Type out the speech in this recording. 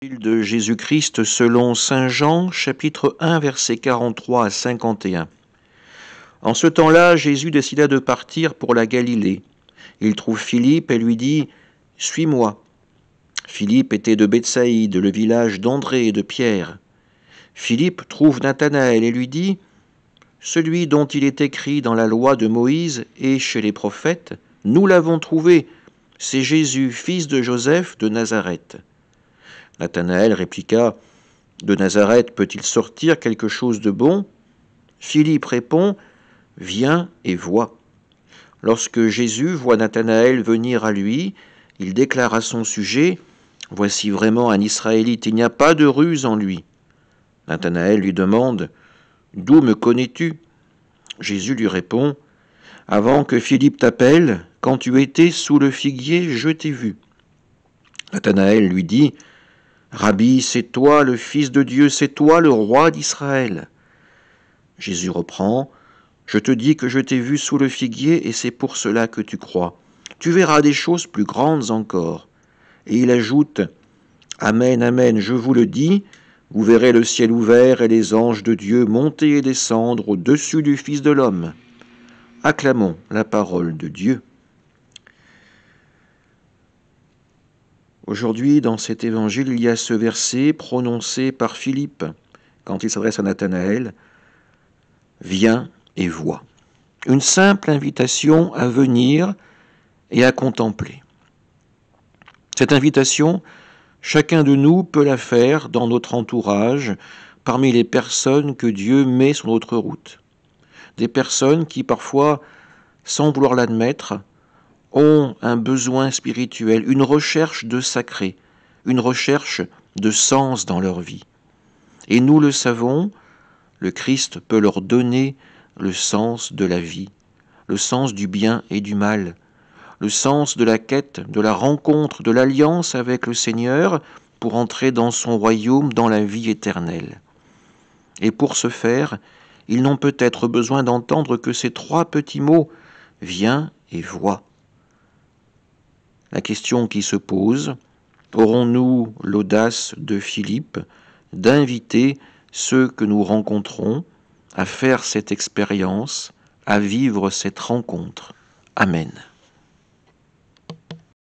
De Jésus-Christ selon saint Jean, chapitre 1, versets 43 à 51. En ce temps-là, Jésus décida de partir pour la Galilée. Il trouve Philippe et lui dit « Suis-moi ». Philippe était de Bethsaïde, le village d'André et de Pierre. Philippe trouve Nathanaël et lui dit « Celui dont il est écrit dans la loi de Moïse et chez les prophètes, nous l'avons trouvé, c'est Jésus, fils de Joseph de Nazareth. » Nathanaël répliqua « De Nazareth peut-il sortir quelque chose de bon ?» Philippe répond « Viens et vois. » Lorsque Jésus voit Nathanaël venir à lui, il déclare à son sujet « Voici vraiment un Israélite, il n'y a pas de ruse en lui. » Nathanaël lui demande « D'où me connais-tu » Jésus lui répond « Avant que Philippe t'appelle, quand tu étais sous le figuier, je t'ai vu. » Nathanaël lui dit « Rabbi, c'est toi le Fils de Dieu, c'est toi le roi d'Israël. » Jésus reprend « Je te dis que je t'ai vu sous le figuier et c'est pour cela que tu crois. Tu verras des choses plus grandes encore. » Et il ajoute « Amen, amen, je vous le dis, vous verrez le ciel ouvert et les anges de Dieu monter et descendre au-dessus du Fils de l'homme. » Acclamons la parole de Dieu. Aujourd'hui, dans cet évangile, il y a ce verset prononcé par Philippe quand il s'adresse à Nathanaël « Viens et vois ». Une simple invitation à venir et à contempler. Cette invitation, chacun de nous peut la faire dans notre entourage, parmi les personnes que Dieu met sur notre route. Des personnes qui parfois, sans vouloir l'admettre, ont un besoin spirituel, une recherche de sacré, une recherche de sens dans leur vie. Et nous le savons, le Christ peut leur donner le sens de la vie, le sens du bien et du mal, le sens de la quête, de la rencontre, de l'alliance avec le Seigneur pour entrer dans son royaume, dans la vie éternelle. Et pour ce faire, ils n'ont peut-être besoin d'entendre que ces trois petits mots « Viens et vois ». La question qui se pose, aurons-nous l'audace de Philippe d'inviter ceux que nous rencontrons à faire cette expérience, à vivre cette rencontre? Amen.